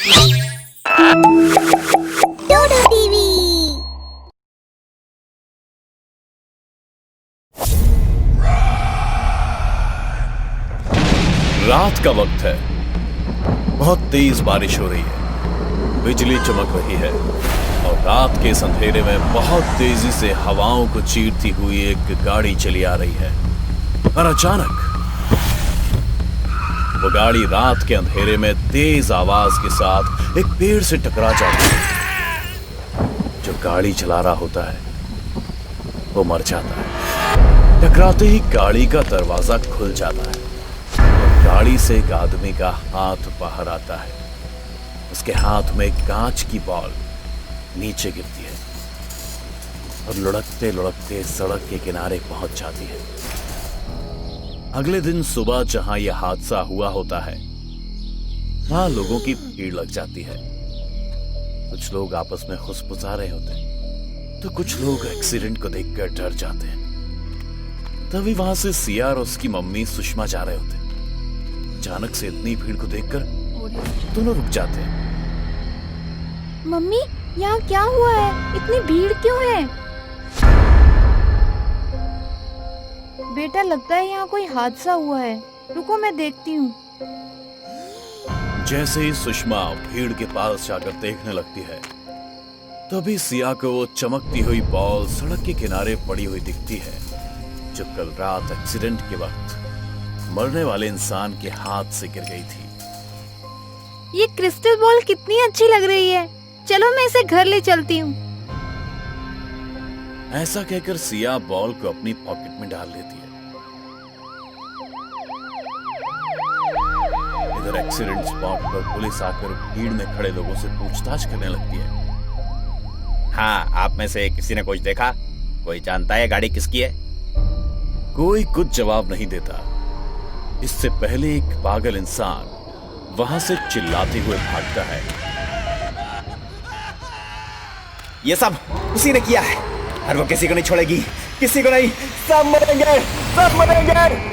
डोडो TV. रात का वक्त है, बहुत तेज बारिश हो रही है, बिजली चमक रही है और रात के इस अंधेरे में बहुत तेजी से हवाओं को चीरती हुई एक गाड़ी चली आ रही है। और अचानक वो गाड़ी रात के अंधेरे में तेज आवाज के साथ एक पेड़ से टकरा जाती है। जो गाड़ी चला रहा होता है वो मर जाता है। टकराते ही गाड़ी का दरवाजा खुल जाता है। गाड़ी से एक आदमी का हाथ बाहर आता है। उसके हाथ में एक कांच की बॉल नीचे गिरती है और लुढ़कते लुढ़कते सड़क के किनारे पहुंच जाती है। अगले दिन सुबह जहां यह हादसा हुआ होता है वहां लोगों की भीड़ लग जाती है। कुछ लोग आपस में खुसफुसा रहे होते हैं तो कुछ लोग एक्सीडेंट को देखकर डर जाते हैं। तभी वहां से सिया और उसकी मम्मी सुषमा जा रहे होते हैं। अचानक से इतनी भीड़ को देखकर दोनों रुक जाते हैं। मम्मी, यहाँ क्या हुआ है? इतनी भीड़ क्यों है? बेटा, लगता है यहाँ कोई हादसा हुआ है। रुको, मैं देखती हूँ। जैसे ही सुषमा भीड़ के पास जाकर देखने लगती है तभी सिया को वो चमकती हुई बॉल सड़क के किनारे पड़ी हुई दिखती है, जो कल रात एक्सीडेंट के वक्त मरने वाले इंसान के हाथ से गिर गई थी। ये क्रिस्टल बॉल कितनी अच्छी लग रही है। चलो, मैं इसे घर ले चलती हूँ। ऐसा कहकर सिया बॉल को अपनी पॉकेट में डाल लेती है। इधर एक्सीडेंट स्पॉट पर पुलिस आकर भीड़ में खड़े लोगों से पूछताछ करने लगती है। हाँ, आप में से किसी ने कुछ देखा? कोई जानता है गाड़ी किसकी है? कोई कुछ जवाब नहीं देता। इससे पहले एक पागल इंसान वहां से चिल्लाते हुए भागता है। ये सब उसी ने किया है और वो किसी को नहीं छोड़ेगी, किसी को नहीं। सब मरेंगे, सब मरेंगे।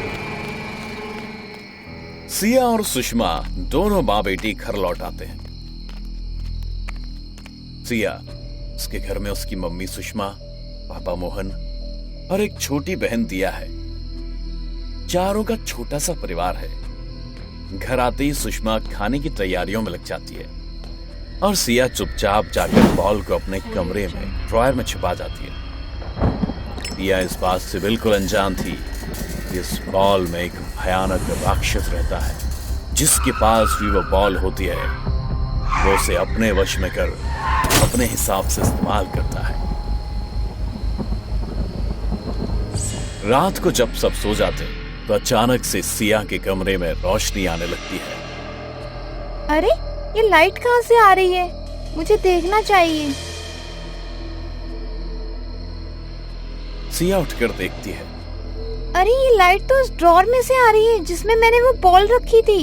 सिया और सुषमा दोनों माँ बेटी घर लौट आते हैं। सिया, उसके घर में उसकी मम्मी सुषमा, पापा मोहन और एक छोटी बहन दिया है। चारों का छोटा सा परिवार है। घर आते ही सुषमा खाने की तैयारियों में लग जाती है और सिया चुपचाप जाकर बॉल को अपने कमरे में ड्रॉयर में छुपा जाती है। सिया इस बात से बिल्कुल अनजान थी कि इस बॉल में एक भयानक राक्षस रहता है, जिसके पास भी वो बॉल होती है वो उसे अपने वश में कर अपने हिसाब से इस्तेमाल करता है। रात को जब सब सो जाते तो अचानक से सिया के कमरे में रोशनी आने लगती है। अरे, ये लाइट कहाँ से आ रही है? मुझे देखना चाहिए। सिया उठकर देखती है। अरे, ये लाइट तो उस ड्रॉर में से आ रही है जिसमें मैंने वो बॉल रखी थी।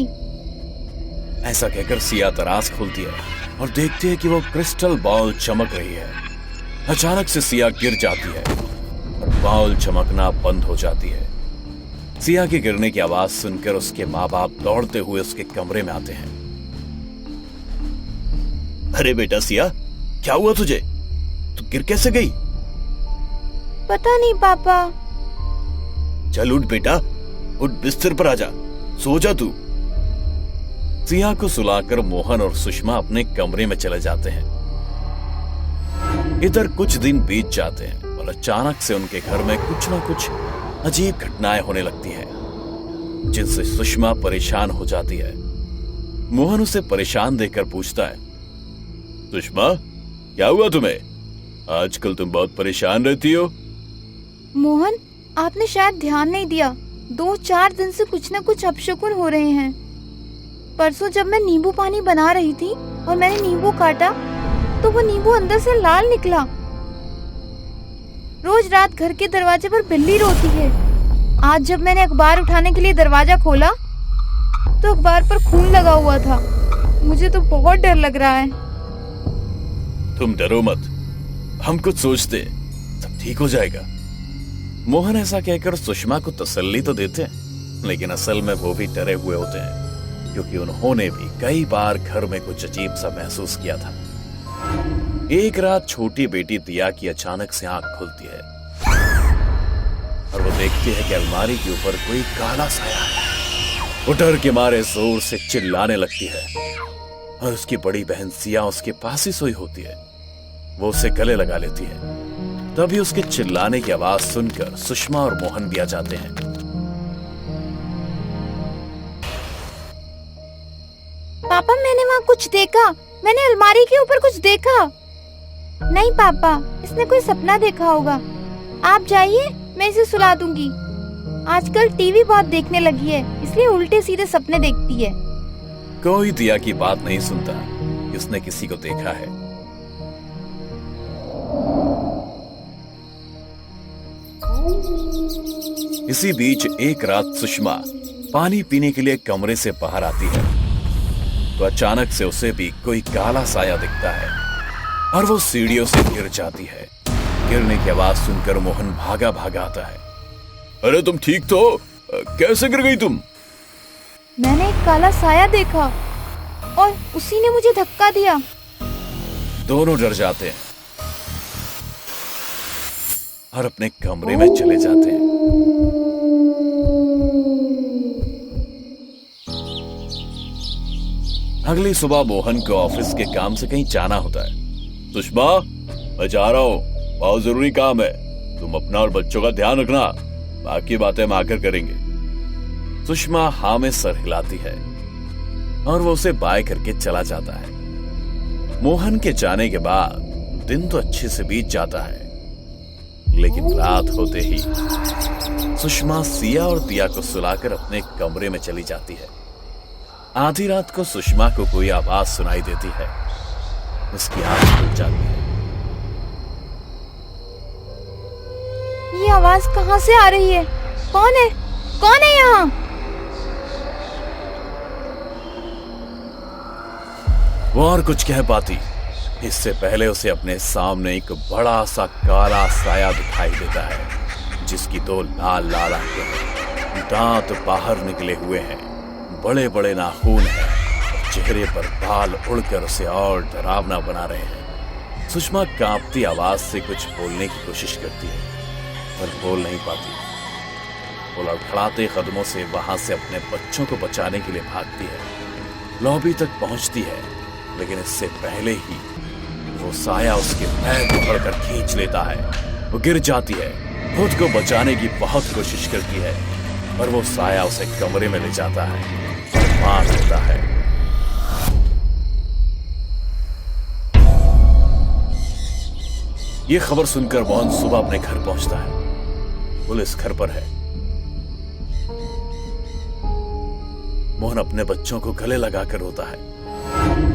ऐसा कहकर सिया दराज खोलती है और देखती है कि वो क्रिस्टल बॉल चमक रही है। अचानक से सिया गिर जाती है और बॉल चमकना बंद हो जाती है। सिया के गिरने की आवाज सुनकर उसके माँ बाप दौड़ते हुए उसके कमरे में आते हैं। अरे बेटा सिया, क्या हुआ तुझे? तू गिर कैसे गई? पता नहीं पापा। चल उठ बेटा, उठ, बिस्तर पर आजा, सो जा तू। सिया को सुलाकर मोहन और सुषमा अपने कमरे में चले जाते हैं। इधर कुछ दिन बीत जाते हैं और अचानक से उनके घर में कुछ ना कुछ अजीब घटनाएं होने लगती हैं, जिनसे सुषमा परेशान हो जाती है। मोहन उसे परेशान देखकर पूछता है, सुषमा, क्या हुआ तुम्हें? आजकल तुम बहुत परेशान रहती हो। मोहन, आपने शायद ध्यान नहीं दिया। 2-4 दिन से कुछ न कुछ अपशकुन हो रहे हैं। परसों जब मैं नींबू पानी बना रही थी और मैंने नींबू काटा तो वो नींबू अंदर से लाल निकला। रोज रात घर के दरवाजे पर बिल्ली रोती है। आज जब मैंने अखबार उठाने के लिए दरवाजा खोला तो अखबार पर खून लगा हुआ था। मुझे तो बहुत डर लग रहा है। तुम डरो मत, हम कुछ सोचते, सब ठीक हो जाएगा। मोहन ऐसा कहकर सुषमा को तसल्ली तो देते हैं, लेकिन असल में वो भी डरे हुए होते हैं, क्योंकि उन्होंने भी कई बार घर में कुछ अजीब सा महसूस किया था। एक रात छोटी बेटी दिया की अचानक से आंख खुलती है और वो देखती है कि अलमारी के ऊपर कोई काला साया है। वो डर के मारे जोर से चिल्लाने लगती है और उसकी बड़ी बहन सिया उसके पास ही सोई होती है। वो उसे गले लगा लेती है। तभी उसके चिल्लाने की आवाज सुनकर सुषमा और मोहन भी आ जाते हैं। पापा, मैंने वहाँ कुछ देखा। मैंने अलमारी के ऊपर कुछ देखा। नहीं पापा, इसने कोई सपना देखा होगा। आप जाइए, मैं इसे सुला दूंगी। आजकल टीवी बहुत देखने लगी है, इसलिए उल्टे सीधे सपने देखती है। कोई दिया की बात नहीं सुनता कि उसने किसी को देखा है। इसी बीच एक रात सुषमा पानी पीने के लिए कमरे से बाहर आती है तो अचानक से उसे भी कोई काला साया दिखता है और वो सीढ़ियों से गिर जाती है। गिरने की आवाज सुनकर मोहन भागा भागा आता है। अरे तुम ठीक तो? कैसे गिर गई तुम? मैंने एक काला साया देखा और उसी ने मुझे धक्का दिया। दोनों डर जाते हैं और अपने कमरे में चले जाते हैं। अगली सुबह मोहन को ऑफिस के काम से कहीं जाना होता है। सुषमा, मैं जा रहा हूँ, बहुत जरूरी काम है। तुम अपना और बच्चों का ध्यान रखना, बाकी बातें हम आकर करेंगे। सुषमा हाँ में सर हिलाती है और वो उसे बाय करके चला जाता है। मोहन के जाने के बाद दिन तो अच्छे से बीत जाता है, लेकिन रात होते ही सुषमा सिया और दिया को सुलाकर अपने कमरे में चली जाती है। आधी रात को सुषमा को कोई आवाज सुनाई देती है। उसकी आंख खुल जाती है। ये आवाज कहाँ से आ रही है? कौन है? कौन है यहाँ? वो और कुछ कह पाती, इससे पहले उसे अपने सामने एक बड़ा सा काला साया दिखाई देता है, जिसकी दो लाल लाल आंखें हैं, दांत बाहर निकले हुए हैं, बड़े बड़े नाखून हैं, चेहरे पर बाल उड़कर उसे और डरावना बना रहे हैं। सुषमा कांपती आवाज से कुछ बोलने की कोशिश करती है पर बोल नहीं पाती। वो लड़खड़ाते कदमों से वहां से अपने बच्चों को बचाने के लिए भागती है। लॉबी तक पहुंचती है, लेकिन इससे पहले ही वो साया उसके पैर पकड़कर खींच लेता है। वो गिर जाती है, खुद को बचाने की बहुत कोशिश करती है, पर वो साया उसे कमरे में ले जाता है और मार देता है। ये खबर सुनकर मोहन सुबह अपने घर पहुंचता है। पुलिस घर पर है। मोहन अपने बच्चों को गले लगाकर रोता है।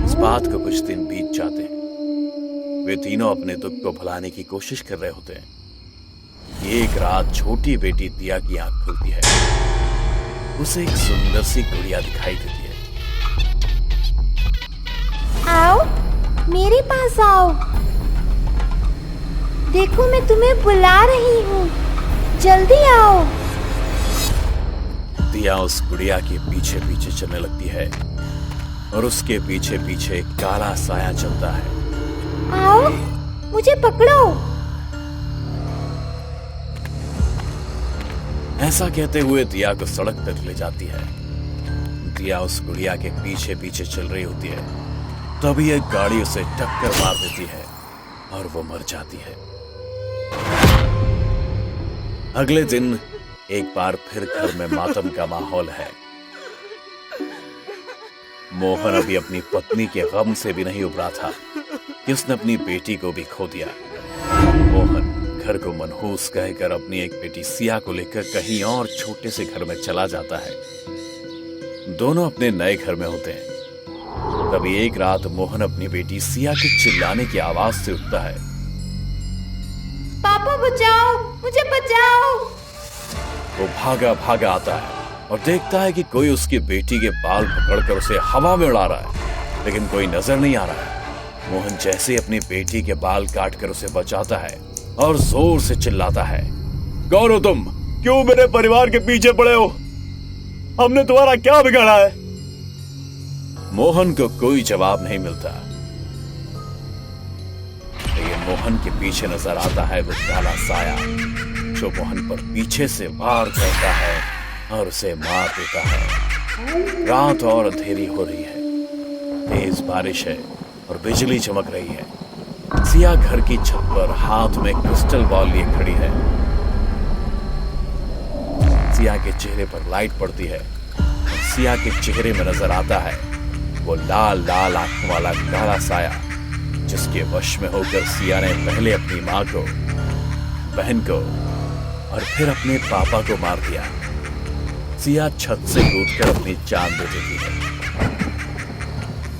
इस बात को कुछ दिन बीत जाते हैं। वे तीनों अपने दुख को भुलाने की कोशिश कर रहे होते हैं। एक रात छोटी बेटी दिया की आंख खुलती है। उसे एक सुंदर सी गुड़िया दिखाई देती है। आओ, मेरे पास आओ। देखो, मैं तुम्हें बुला रही हूँ, जल्दी आओ। दिया उस गुड़िया के पीछे पीछे चलने लगती है और उसके पीछे पीछे एक काला साया चलता है। आओ, मुझे पकड़ो। ऐसा कहते हुए दिया को सड़क तक ले जाती है। दिया उस गुड़िया के पीछे पीछे चल रही होती है, तभी एक गाड़ी उसे टक्कर मार देती है और वो मर जाती है। अगले दिन एक बार फिर घर में मातम का माहौल है। मोहन अभी अपनी पत्नी के गम से भी नहीं उबरा था कि उसने अपनी बेटी को भी खो दिया। मोहन घर को मनहूस कहकर अपनी एक बेटी सिया को लेकर कहीं और छोटे से घर में चला जाता है। दोनों अपने नए घर में होते हैं। तभी एक रात मोहन अपनी बेटी सिया के चिल्लाने की आवाज से उठता है। पापा बचाओ, मुझे बचाओ। वो भागा भागा आता है और देखता है कि कोई उसकी बेटी के बाल पकड़कर उसे हवा में उड़ा रहा है, लेकिन कोई नजर नहीं आ रहा है। मोहन जैसे अपनी बेटी के बाल काटकर उसे बचाता है और जोर से चिल्लाता है, कौन हो तुम? क्यों मेरे परिवार के पीछे पड़े हो? हमने तुम्हारा क्या बिगाड़ा है? मोहन को कोई जवाब नहीं मिलता। लेकिन मोहन के पीछे नजर आता है वो काला साया जो मोहन पर पीछे से वार करता है और उसे मार देता है। रात और अंधेरी हो रही है, तेज बारिश है और बिजली चमक रही है। सिया घर की छत पर हाथ में क्रिस्टल बॉल लिए खड़ी है। सिया के चेहरे पर लाइट पड़ती है और सिया के चेहरे में नजर आता है वो लाल लाल आंखों वाला काला साया जिसके वश में होकर सिया ने पहले अपनी मां को, बहन को और फिर अपने पापा को मार दिया। सिया छत से कूदकर अपनी जान दे देती है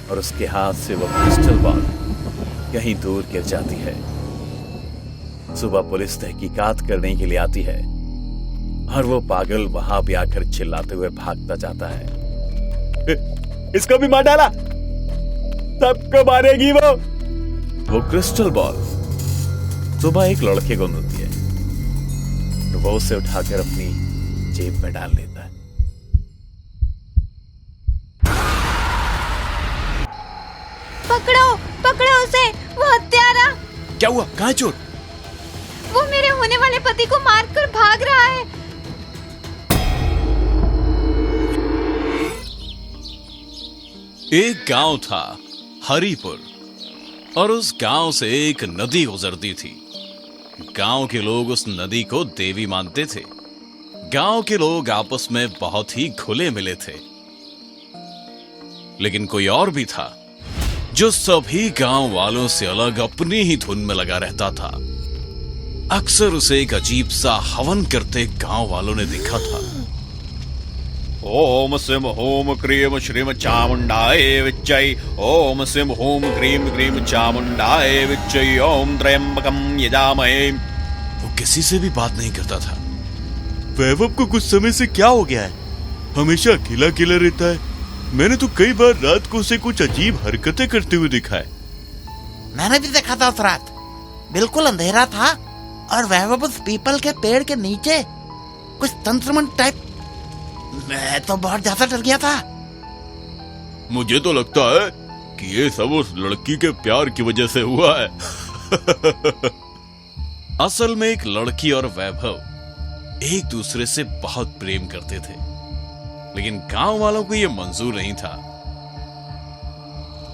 और उसके हाथ से वो क्रिस्टल बॉल कहीं दूर गिर जाती है। सुबह पुलिस तहकीकात करने के लिए आती है और वो पागल वहां पे आकर चिल्लाते हुए भागता जाता है। इसको भी मार डाला, सबको मारेगी वो क्रिस्टल बॉल सुबह एक लड़के को मिलती है तो वो उसे उठाकर अपनी जेब में डाल लेता है। पकड़ो पकड़ो उसे, वो हत्यारा। क्या हुआ? कहाँ है चोर? वो मेरे होने वाले पति को मारकर भाग रहा है। एक गांव था हरिपुर और उस गांव से एक नदी गुजरती थी। गांव के लोग उस नदी को देवी मानते थे। गांव के लोग आपस में बहुत ही घुले मिले थे। लेकिन कोई और भी था जो सभी गांव वालों से अलग अपनी ही धुन में लगा रहता था। अक्सर उसे एक अजीब सा हवन करते गांव वालों ने देखा था। ओम सिम होम क्रीम श्रीम चामुंडाए विच्चै, ओम सिम होम क्रीम क्रीम चामुंडाए विच्चै, ओम त्र्यंबकम यजामहे। वो किसी से भी बात नहीं करता था। वैभव को कुछ समय से क्या हो गया है? हमेशा अकेला अकेला रहता है। मैंने तो कई बार रात को उसे कुछ अजीब हरकतें करते हुए देखा है। मैंने भी देखा था उस रात। बिल्कुल अंधेरा था और वैभव उस पीपल के पेड़ के नीचे कुछ तंत्रमंत्र टाइप। मैं तो बहुत ज्यादा डर गया था। मुझे तो लगता है कि ये सब उस लड़की के प्यार की वजह से हुआ है। असल में एक लड़की और वैभव एक दूसरे से बहुत प्रेम करते थे, लेकिन गांव वालों को यह मंजूर नहीं था।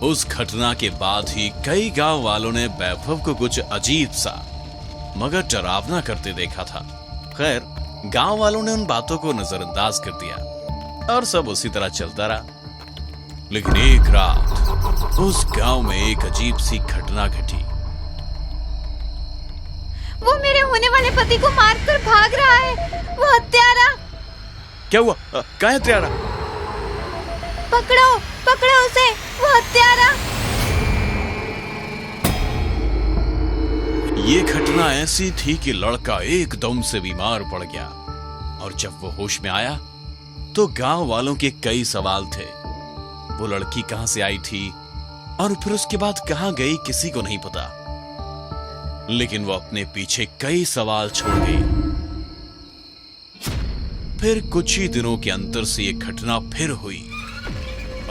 उस घटना के बाद ही कई गांव वालों ने वैभव को कुछ अजीब सा मगर डरावना करते देखा था। खैर, गांव वालों ने उन बातों को नजरअंदाज कर दिया और सब उसी तरह चलता रहा। लेकिन एक रात उस गांव में एक अजीब सी घटना घटी। वो मेरे होने वाले पति को मारकर भाग रहा है, वो हत्यारा। क्या हुआ? कहाँ है हत्यारा? पकड़ो पकड़ो उसे, वो हत्यारा। ये घटना ऐसी थी कि लड़का एकदम से बीमार पड़ गया और जब वो होश में आया तो गांव वालों के कई सवाल थे। वो लड़की कहां से आई थी और फिर उसके बाद कहां गई किसी को नहीं पता। लेकिन वो अपने पीछे कई सवाल छोड़ गई। फिर कुछ ही दिनों के अंतर से ये घटना फिर हुई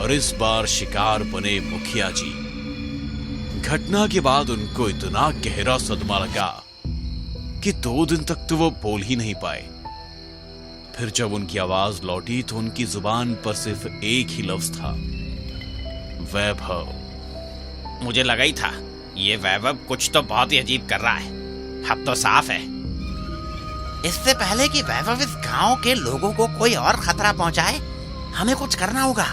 और इस बार शिकार बने मुखिया जी। घटना के बाद उनको इतना गहरा सदमा लगा कि 2 दिन तक तो वो बोल ही नहीं पाए। फिर जब उनकी आवाज लौटी तो उनकी जुबान पर सिर्फ एक ही लफ्ज था, वैभव। मुझे लगा ही था ये वैभव कुछ तो बहुत ही अजीब कर रहा है। अब तो साफ है। इससे पहले कि वैभव इस गांव के लोगों को कोई और खतरा पहुंचाए, हमें कुछ करना होगा।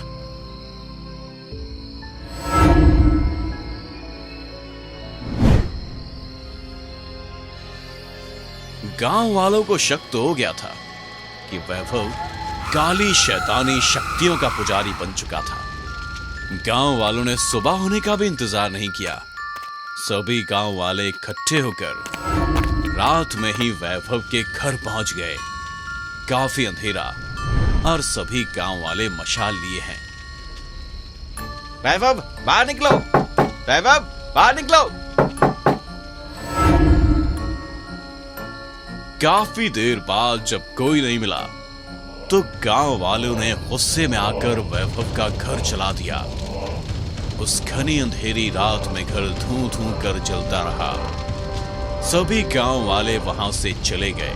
गांव वालों को शक तो हो गया था कि वैभव काली शैतानी शक्तियों का पुजारी बन चुका था। गांव वालों ने सुबह होने का भी इंतजार नहीं किया। सभी गांव वाले इकट्ठे होकर रात में ही वैभव के घर पहुंच गए। काफी अंधेरा और सभी गांव वाले मशाल लिए हैं। वैभव बाहर निकलो, वैभव बाहर निकलो। काफी देर बाद जब कोई नहीं मिला तो गांव वालों ने गुस्से में आकर वैभव का घर जला दिया उस घनी अंधेरी रात में घर धूं धूं कर जलता रहा। सभी गांव वाले वहां से चले गए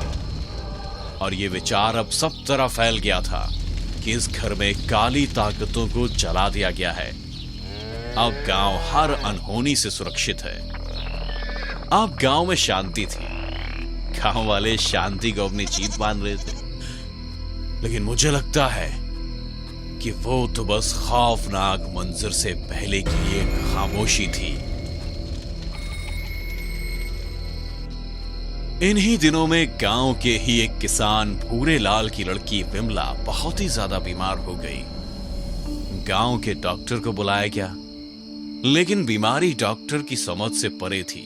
और ये विचार अब सब तरफ फैल गया था कि इस घर में काली ताकतों को जला दिया गया है। अब गांव हर अनहोनी से सुरक्षित है। अब गांव में शांति थी। गांव वाले शांति को अपनी जीत मान रहे थे, लेकिन मुझे लगता है कि वो तो बस खौफनाक मंजर से पहले की एक खामोशी थी। इन्हीं दिनों में गांव के ही एक किसान भूरे लाल की लड़की विमला बहुत ही ज्यादा बीमार हो गई। गांव के डॉक्टर को बुलाया गया, लेकिन बीमारी डॉक्टर की समझ से परे थी।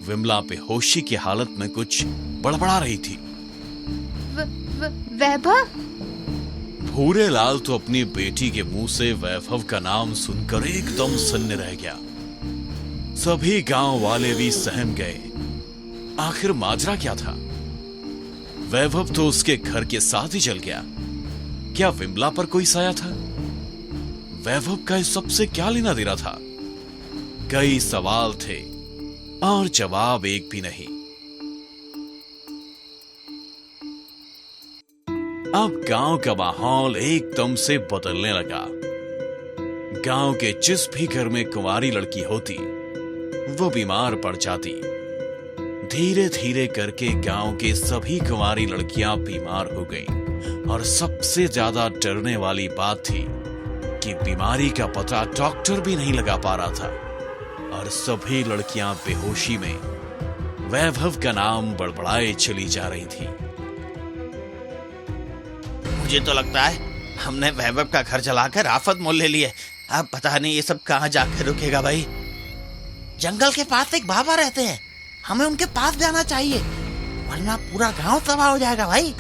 विमला बेहोशी की हालत में कुछ बड़बड़ा रही थी। वैभव? भूरे लाल तो अपनी बेटी के मुंह से वैभव का नाम सुनकर एकदम सन्न रह गया। सभी गांव वाले भी सहम गए। आखिर माजरा क्या था? वैभव तो उसके घर के साथ ही चल गया। क्या विमला पर कोई साया था? वैभव का इस सबसे क्या लेना देना था? कई सवाल थे और जवाब एक भी नहीं। अब गांव का माहौल एकदम से बदलने लगा। गांव के जिस भी घर में कुंवारी लड़की होती, वो बीमार पड़ जाती। धीरे धीरे करके गांव के सभी कुंवारी लड़कियां बीमार हो गईं और सबसे ज्यादा डरने वाली बात थी कि बीमारी का पता डॉक्टर भी नहीं लगा पा रहा था और सभी लड़कियां बेहोशी में वैभव का नाम बड़बड़ाए चली जा रही थी। मुझे तो लगता है हमने वैभव का घर जलाकर आफत मोल ले ली है। अब पता नहीं ये सब कहां जाकर रुकेगा भाई। जंगल के पास एक बाबा रहते हैं, हमें उनके पास जाना चाहिए, वरना पूरा गांव तबाह हो जाएगा भाई।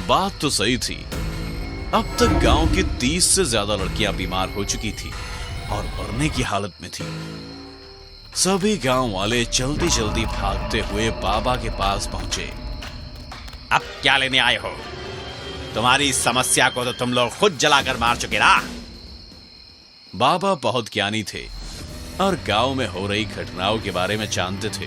बात तो सही थी। अब तक गांव की 30 से ज्यादा लड़कियां बीमार हो चुकी थी और मरने की हालत में थी। सभी गांव वाले जल्दी जल्दी भागते हुए बाबा के पास पहुंचे। अब क्या लेने आए हो? तुम्हारी समस्या को तो तुम लोग खुद जलाकर मार चुके ना। बाबा बहुत ज्ञानी थे और गांव में हो रही घटनाओं के बारे में जानते थे।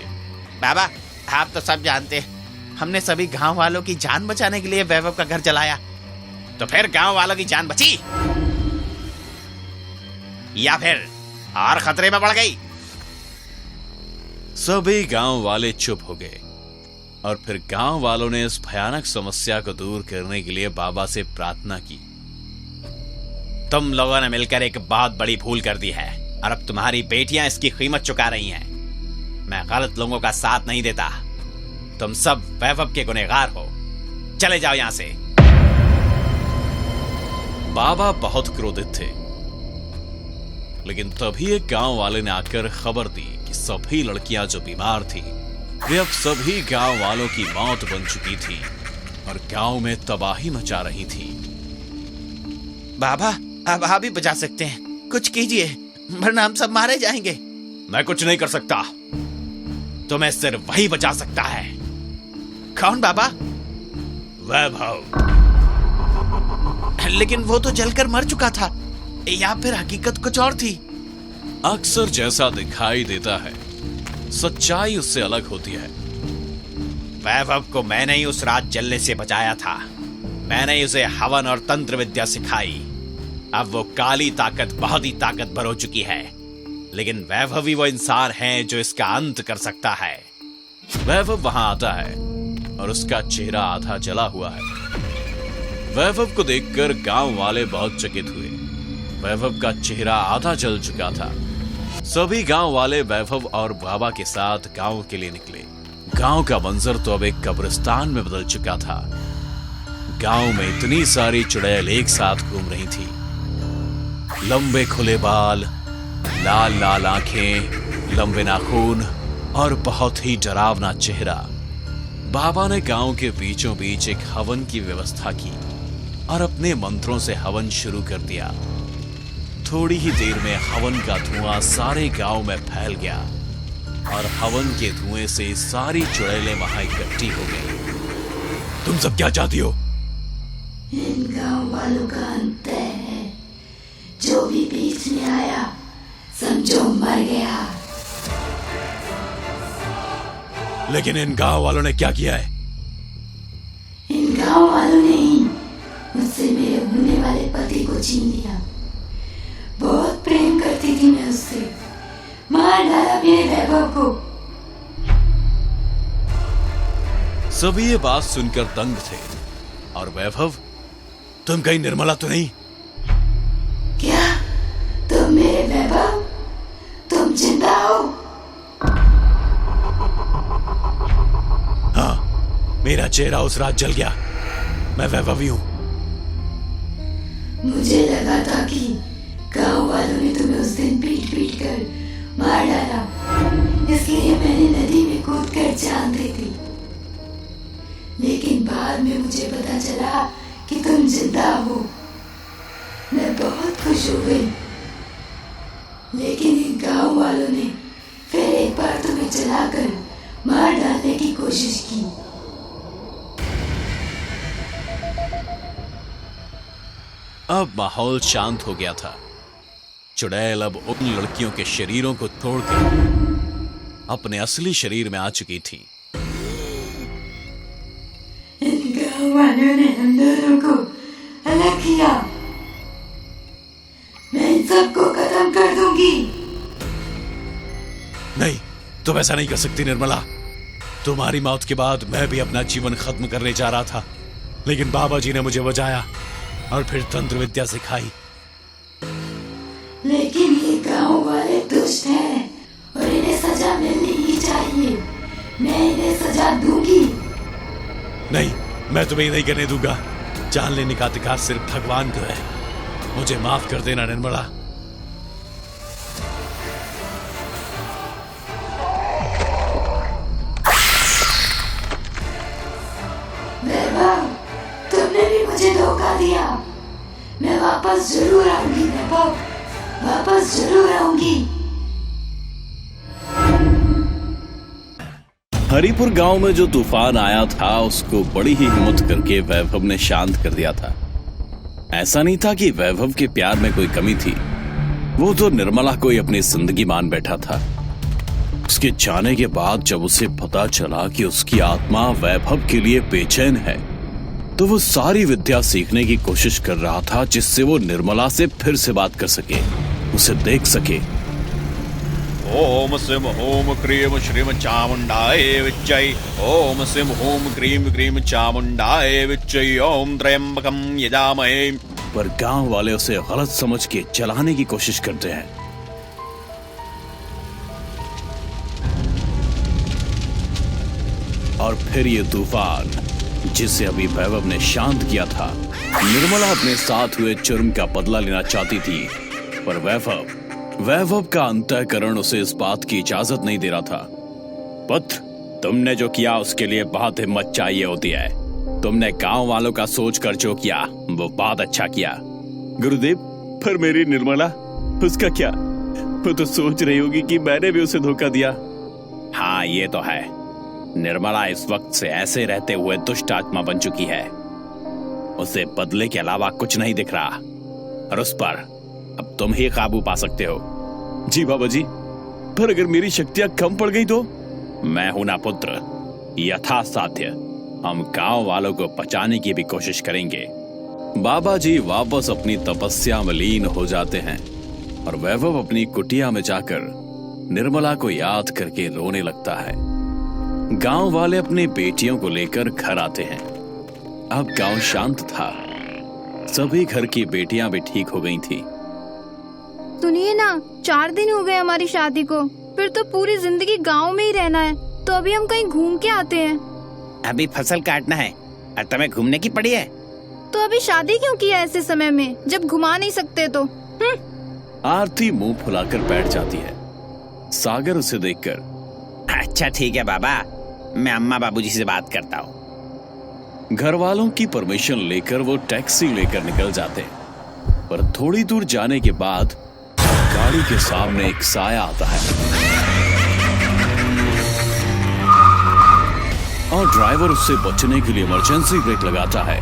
बाबा, आप तो सब जानते हैं। हमने सभी गांव वालों की जान बचाने के लिए वैभव का घर जलाया, तो फिर गांव वालों की जान बची या फिर और खतरे में पड़ गई? सभी गांव वाले चुप हो गए और फिर गांव वालों ने इस भयानक समस्या को दूर करने के लिए बाबा से प्रार्थना की। तुम लोगों ने मिलकर एक बहुत बड़ी भूल कर दी है और अब तुम्हारी बेटियां इसकी कीमत चुका रही हैं। मैं गलत लोगों का साथ नहीं देता। तुम सब वैभव के गुनहगार हो। चले जाओ यहां से। बाबा बहुत क्रोधित थे, लेकिन तभी एक गांव वाले ने आकर खबर दी कि सभी लड़कियां जो बीमार थी, वे अब सभी गांव वालों की मौत बन चुकी थी और गांव में तबाही मचा रही थी। बाबा, अब आप ही बचा सकते हैं, कुछ कीजिए वरना हम सब मारे जाएंगे। मैं कुछ नहीं कर सकता। तुम्हें सिर्फ वही बचा सकता है। कौन बाबा? वैभव। लेकिन वो तो जलकर मर चुका था, या फिर हकीकत कुछ और थी? अक्सर जैसा दिखाई देता है, सच्चाई उससे अलग होती है। वैभव को मैंने ही उस रात जलने से बचाया था। मैंने ही उसे हवन और तंत्र विद्या सिखाई। अब वो काली ताकत बहुत ही ताकतवर हो चुकी है, लेकिन वैभव ही वो इंसान है जो इसका अंत कर सकता है। वैभव वहां आता है और उसका चेहरा आधा जला हुआ है। वैभव को देखकर गांव वाले बहुत चकित हुए। वैभव का चेहरा आधा जल चुका था। सभी गांव वाले वैभव और बाबा के साथ गांव के लिए निकले। गांव का मंजर तो अब एक कब्रिस्तान में बदल चुका था। गांव में इतनी सारी चुड़ैल एक साथ घूम रही थी। लंबे खुले बाल, लाल लाल आंखें, लंबे नाखून और बहुत ही डरावना चेहरा। बाबा ने गांव के बीचों बीच एक हवन की व्यवस्था की और अपने मंत्रों से हवन शुरू कर दिया। थोड़ी ही देर में हवन का धुआं सारे गांव में फैल गया और हवन के धुएं से सारी चुड़ैलें वहां इकट्ठी हो गई। तुम सब क्या चाहती हो? इन गांव वालों का अंत है। जो भी बीच में आया समझो मर गया। लेकिन इन गांव वालों ने क्या किया है? इन गांव वालों ने ही मुझसे मेरे होने वाले पति को छीन लिया। बहुत प्रेम करती थी मैं उससे, मार डाला मेरे वैभव को। सभी ये बात सुनकर दंग थे। और वैभव, तुम कहीं निर्मला तो नहीं? क्या तुम मेरे वैभव, तुम जिंदा हो? हाँ, मेरा चेहरा उस रात जल गया। मैं वैभव ही हूं। मुझे लगा था कि गांव वालों ने तुम्हें उस दिन पीट पीट कर मार डाला, इसलिए मैंने नदी में कूद कर जान दे दी। लेकिन बाद में मुझे पता चला कि तुम जिंदा हो। मैं बहुत खुश हो गई। लेकिन इन गांव वालों ने फिर एक बार तुम्हें जलाकर मार डालने की कोशिश की। अब माहौल शांत हो गया था। चुड़ैल अब उन लड़कियों के शरीरों को तोड़कर अपने असली शरीर में आ चुकी थी। इन गांव वालों ने हम दोनों को अलग किया। मैं इन सबको खत्म कर दूंगी। नहीं, तुम ऐसा नहीं कर सकती निर्मला। तुम्हारी मौत के बाद मैं भी अपना जीवन खत्म करने जा रहा था, लेकिन बाबा जी ने मुझे बचाया और फिर तंत्र विद्या सिखाई। लेकिन ये गांव वाले दुष्ट हैं और इन्हें सजा मिलनी ही चाहिए। मैं इन्हें सजा दूंगी। नहीं, मैं तुम्हें नहीं करने दूंगा। जान लेने का अधिकार सिर्फ भगवान को है। मुझे माफ कर देना निर्मला। वैभव, तुमने भी मुझे धोखा दिया। मैं वापस जरूर आऊंगी वैभव, वापस जरूर आऊंगी। हरिपुर गांव में जो तूफान आया था उसको बड़ी ही हिम्मत करके वैभव ने शांत कर दिया था। ऐसा नहीं था कि वैभव के प्यार में कोई कमी थी। वो तो निर्मला को ही अपनी जिंदगी मान बैठा था। उसके जाने के बाद जब उसे पता चला कि उसकी आत्मा वैभव के लिए बेचैन है, तो वो सारी विद्या सीखने की कोशिश कर रहा था जिससे वो निर्मला से फिर से बात कर सके, उसे देख सके। ओम सिम होम क्रीम श्रीम चामुंडाय विच्चै। ओम सिम होम क्रीम क्रीम चामुंडाय विच्चै। ओम त्र्यंबकम यजामहे। पर गांव वाले उसे गलत समझ के चलाने की कोशिश करते हैं। और फिर ये तूफान जिसे अभी वैभव ने शांत किया था, निर्मला अपने साथ हुए जुर्म का बदला लेना चाहती थी, पर वैभव का अंतःकरण उसे इस बात की इजाजत नहीं दे रहा था। पुत्र, तुमने जो किया उसके लिए बहुत हिम्मत चाहिए होती है। तुमने गांव वालों का सोचकर जो किया वो बहुत अच्छा किया। गुरुदेव, पर मेरी निर्मला, उसका क्या? वो तो सोच रही होगी कि मैंने भी उसे धोखा दिया। हाँ, ये तो है। निर्मला इस वक्त से ऐसे रहते हुए दुष्ट आत्मा बन चुकी है। उसे बदले के अलावा कुछ नहीं दिख रहा, और उस पर अब तुम ही काबू पा सकते हो। जी बाबा जी, पर अगर मेरी शक्तियां कम पड़ गई तो? मैं हूं ना पुत्र, यथासाध्य हम गांव वालों को बचाने की भी कोशिश करेंगे। बाबा जी वापस अपनी तपस्या में लीन हो जाते हैं और वैभव अपनी कुटिया में जाकर निर्मला को याद करके रोने लगता है। गांव वाले अपनी बेटियों को लेकर घर आते हैं। अब गांव शांत था। सभी घर की बेटियां भी ठीक हो गई थी। सुनिए ना, 4 दिन हो गए हमारी शादी को, फिर तो पूरी जिंदगी गांव में ही रहना है। तो अभी हम कहीं घूम के आते हैं। अभी फसल काटना है और तुम्हें घूमने की पड़ी है। तो अभी शादी क्यों किया ऐसे समय में, जब घुमा नहीं सकते तो? आरती मुंह फुलाकर बैठ जाती है। सागर उसे देखकर, अच्छा ठीक है बाबा, मैं अम्मा बाबूजी से बात करता हूँ। घर वालों की परमिशन लेकर वो टैक्सी लेकर निकल जाते हैं। पर थोड़ी दूर जाने के बाद गाड़ी के सामने एक साया आता है और ड्राइवर उससे बचने के लिए इमरजेंसी ब्रेक लगाता है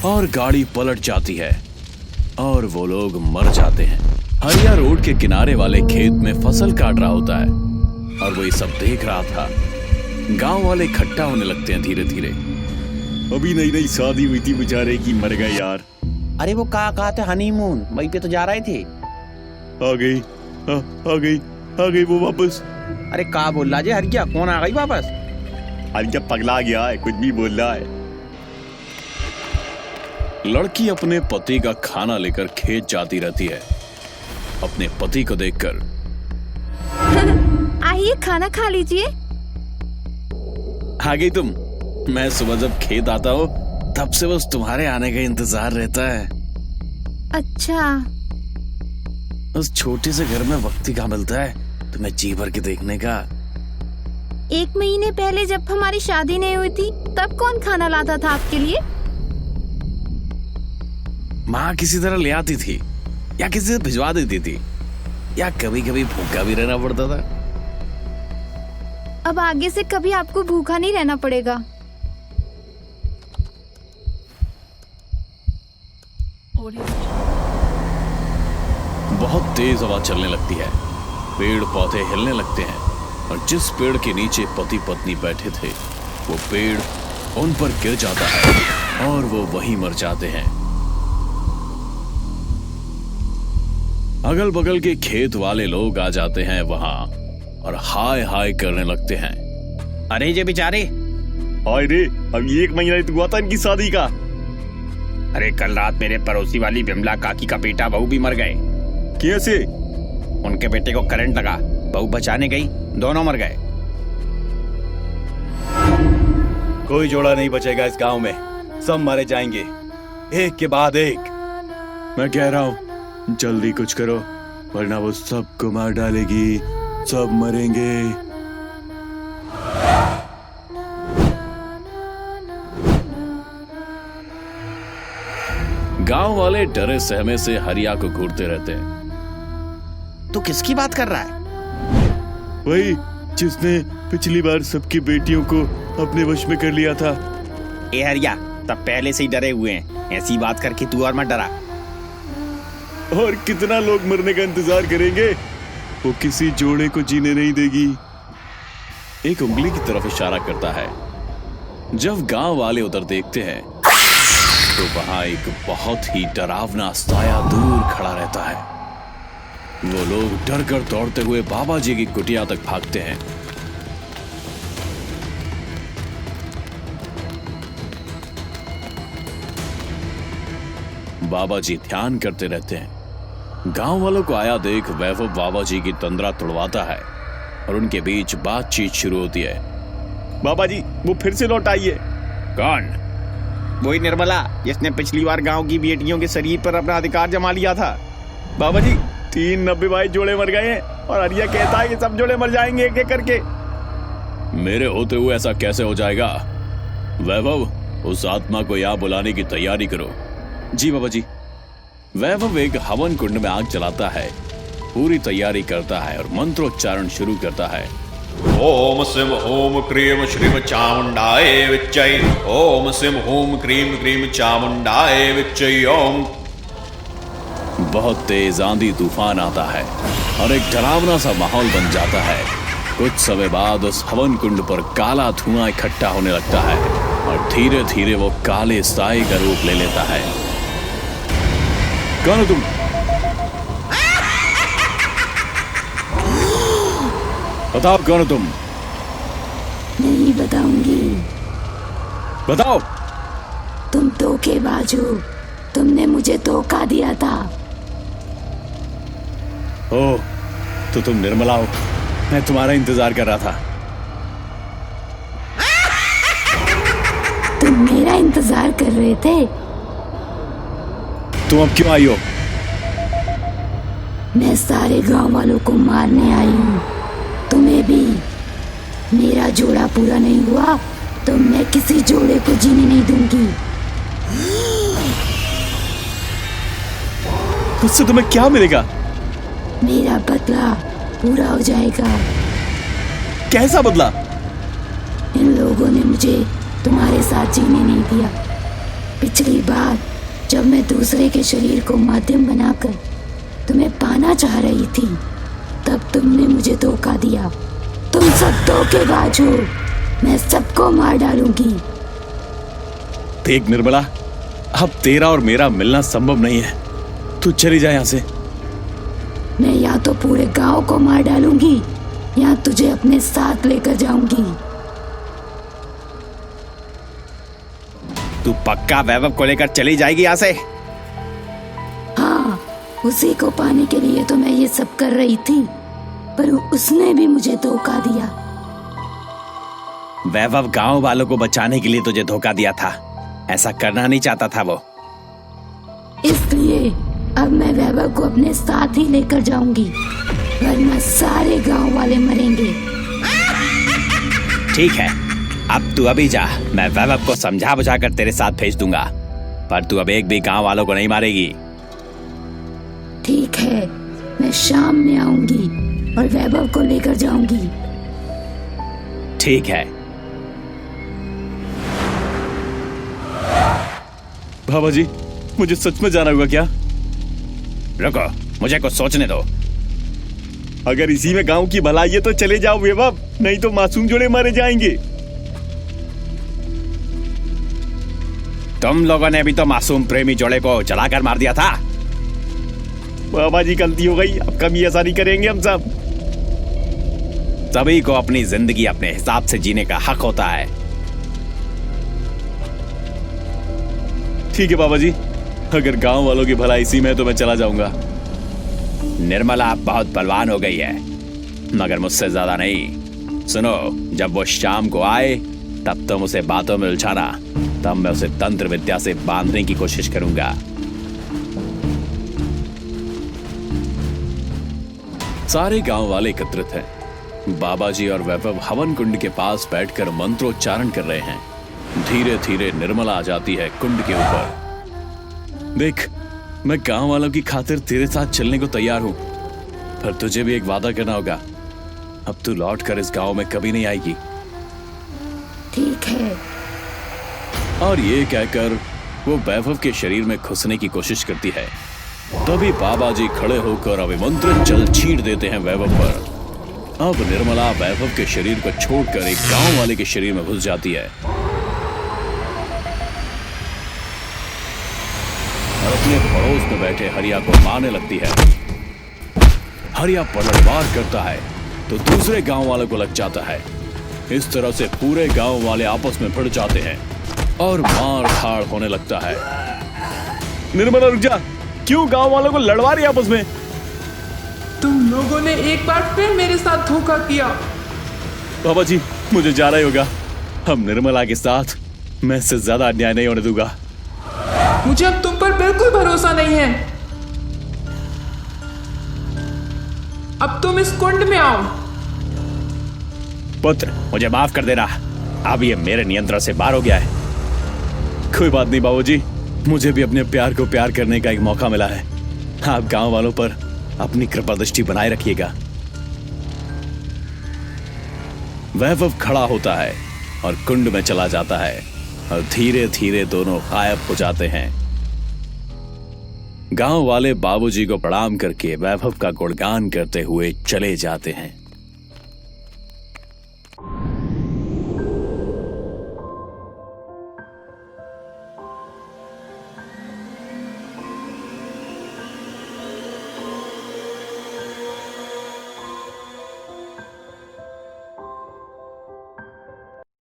और गाड़ी पलट जाती है और वो लोग मर जाते हैं। हरिया रोड के किनारे वाले खेत में फसल काट रहा होता है और वो ये सब देख रहा था। गांव वाले इकट्ठा होने लगते हैं धीरे धीरे। अभी नई नई शादी हुई थी, बेचारे की मर गए यार। अरे वो कहा थे हनीमून, वहीं पे तो जा रहे थे। आ गई वो वापस। अरे का बोल रहा जे हरिया, कौन आ गई वापस? हरिया पगला गया है, कुछ भी बोल रहा है। लड़की अपने पति का खाना लेकर खेत जाती रहती है। अपने पति को देखकर, आइए खाना खा लीजिए। आ गई तुम? मैं सुबह जब खेत आता हूँ तब से बस तुम्हारे आने का इंतजार रहता है। अच्छा, उस छोटे से घर में वक्त ही कहाँ मिलता है तुम्हें जी भर के देखने का। 1 महीने पहले जब हमारी शादी नहीं हुई थी तब कौन खाना लाता था आपके लिए? माँ किसी तरह ले आती थी या किसी से भिजवा देती थी, या कभी कभी भूखा भी रहना पड़ता था। अब आगे से कभी आपको भूखा नहीं रहना पड़ेगा। बहुत तेज हवा चलने लगती है, पेड़ पौधे हिलने लगते हैं और जिस पेड़ के नीचे पति पत्नी बैठे थे वो पेड़ उन पर गिर जाता है और वो वहीं मर जाते हैं। अगल बगल के खेत वाले लोग आ जाते हैं वहां और हाय हाय करने लगते हैं। अरे जे बेचारे, हाय रे, अब 1 महीना तो हुआ था इनकी शादी का। अरे कल रात मेरे पड़ोसी वाली बिमला काकी का बेटा बहू भी मर गए। कैसे? उनके बेटे को करंट लगा, बहू बचाने गई, दोनों मर गए। कोई जोड़ा नहीं बचेगा इस गांव में, सब मारे जाएंगे एक के बाद एक। मैं कह रहा हूं जल्दी कुछ करो वरना वो सबको मार डालेगी, सब मरेंगे। गांव वाले डरे सहमे से हरिया को घूरते रहते हैं। तू किसकी बात कर रहा है? वही जिसने पिछली बार सबकी बेटियों को अपने वश में कर लिया था। ए हरिया, तब पहले से ही डरे हुए हैं, ऐसी बात करके तू और मत डरा। और कितना लोग मरने का इंतजार करेंगे, वो किसी जोड़े को जीने नहीं देगी। एक उंगली की तरफ इशारा करता है। जब गांव वाले उधर देखते हैं तो वहां एक बहुत ही डरावना साया दूर खड़ा रहता है। वो लोग डर कर दौड़ते हुए बाबा जी की कुटिया तक भागते हैं। बाबा जी ध्यान करते रहते हैं। गांव वालों को आया देख वैभव बाबा जी की तंद्रा तुड़वाता है और उनके बीच बातचीत शुरू होती है। बाबा जी वो फिर से लौट आई है। कौन? वही निर्मला जिसने पिछली बार गांव की बेटियों के शरीर पर अपना अधिकार जमा लिया था। बाबा जी 3 नब्बेवाई जोड़े मर गए हैं और हरिया कहता है कि सब जोड़े मर जाएंगे एक एक करके। मेरे होते हुए ऐसा कैसे हो जाएगा? वैभव, उस आत्मा को यहाँ बुलाने की तैयारी करो। जी बाबा जी। वैभव एक हवन कुंड में आग जलाता है, पूरी तैयारी करता है और मंत्रोच्चारण शुरू करता है। ओम सिम होम क्रीम श्रीम चामुंडाए विच्चै। ओम सिम होम क्रीम क्रीम चामुंडाए विच्चै। ओम। बहुत तेज आंधी तूफान आता है और एक डरावना सा माहौल बन जाता है। कुछ समय बाद उस हवन कुंड पर काला धुआं इकट्ठा होने लगता है और धीरे धीरे वो काले साए का रूप ले लेता है। कौन हो तुम? बताओ कौन हो तुम? नहीं बताऊंगी। बताओ। तुम धोखेबाज हो, तुमने मुझे धोखा दिया था। ओह, तो तुम निर्मला हो, मैं तुम्हारा इंतजार कर रहा था। तुम मेरा इंतजार कर रहे थे? तुम अब क्यों आई हो? मैं सारे गांव वालों को मारने आई हूँ, तुम्हें भी। मेरा जोड़ा पूरा नहीं हुआ तो मैं किसी जोड़े को जीने नहीं दूंगी। मुझसे तुम्हें क्या मिलेगा? मेरा बदला पूरा हो जाएगा। कैसा बदला? इन लोगों ने मुझे तुम्हारे साथ जीने नहीं दिया। पिछली बार जब मैं दूसरे के शरीर को माध्यम बनाकर तुम्हें पाना चाह रही थी, तब तुमने मुझे धोखा दिया। तुम सब धोखेबाज हो। मैं सबको मार डालूंगी। देख निर्मला, अब तेरा और मेरा मिलना संभव नहीं है। तू चली जा यहाँ से। मैं या तो पूरे गांव को मार डालूंगी या तुझे अपने साथ लेकर जाऊंगी। तू पक्का वैभव को लेकर चली जाएगी यहाँ से? हाँ, उसी को पाने के लिए तो मैं ये सब कर रही थी, पर उसने भी मुझे धोखा दिया। वैभव गांव वालों को बचाने के लिए तुझे धोखा दिया था। ऐसा करना नहीं चाहता था वो। इसलिए अब मैं वैभव को अपने साथ ही लेकर जाऊंगी, वरना सारे गांव वाले मरेंगे। ठीक है, अब तू अभी जा। मैं वैभव को समझा बुझाकर तेरे साथ भेज दूंगा, पर तू अब एक भी गांव वालों को नहीं मारेगी। ठीक है, मैं शाम में आऊंगी और वैभव को लेकर जाऊंगी। ठीक है। बाबा जी, मुझे सच में जाना होगा क्या? रुको, मुझे कुछ सोचने दो। अगर इसी में गांव की भलाई है तो चले जाओ वैभव, नहीं तो मासूम जोड़े मारे जाएंगे। तुम लोगों ने भी तो मासूम प्रेमी जोड़े को जलाकर मार दिया था। बाबा जी, गलती हो गई, अब कभी ऐसा नहीं करेंगे हम सब। सभी को अपनी जिंदगी अपने हिसाब से जीने का हक होता है। ठीक है बाबा जी, अगर गांव वालों की भलाई इसी में है तो मैं चला जाऊंगा। निर्मला बहुत बलवान हो गई है, मगर मुझसे ज्यादा नहीं। सुनो, जब वो शाम को आए तब तुम उसे बातों में उलझाना, तब मैं उसे तंत्र विद्या से बांधने की कोशिश करूंगा। सारे गांव वाले एकत्रित हैं। बाबा जी और वैभव हवन कुंड के पास बैठकर मंत्रोच्चारण कर रहे हैं। धीरे धीरे निर्मला आ जाती है कुंड के ऊपर। देख, मैं गांव वालों की खातिर तेरे साथ चलने को तैयार हूं, पर तुझे भी एक वादा करना होगा। अब तू लौट कर इस गांव में कभी नहीं आएगी। ठीक है। और ये कहकर वो वैभव के शरीर में घुसने की कोशिश करती है। तभी बाबा जी खड़े होकर अभिमंत्रित जल छींट देते हैं वैभव पर। अब निर्मला वैभव के शरीर को छोड़कर एक गांव वाले के शरीर में घुस जाती है और अपने पड़ोस में बैठे हरिया को मारने लगती है। हरिया पलटवार करता है तो दूसरे गांव वालों को लग जाता है। इस तरह से पूरे गांव वाले आपस में भिड़ जाते हैं और मार धाड़ होने लगता है। निर्मला रुक जा, क्यों गांव वालों को लड़वा रही आपस में? तुम लोगों ने एक बार फिर मेरे साथ धोखा किया। बाबा जी, मुझे जाना ही होगा। हम निर्मला के साथ मैं इससे ज्यादा अन्याय नहीं होने दूंगा। मुझे अब तुम पर बिल्कुल भरोसा नहीं है। अब तुम इस कुंड में आओ। पुत्र, मुझे माफ कर देना, अब ये मेरे नियंत्रण से बाहर हो गया है। कोई बात नहीं बाबूजी, मुझे भी अपने प्यार को प्यार करने का एक मौका मिला है। आप गांव वालों पर अपनी कृपा दृष्टि बनाए रखिएगा। वैभव खड़ा होता है और कुंड में चला जाता है और धीरे धीरे दोनों गायब हो जाते हैं। गांव वाले बाबूजी को प्रणाम करके वैभव का गुणगान करते हुए चले जाते हैं।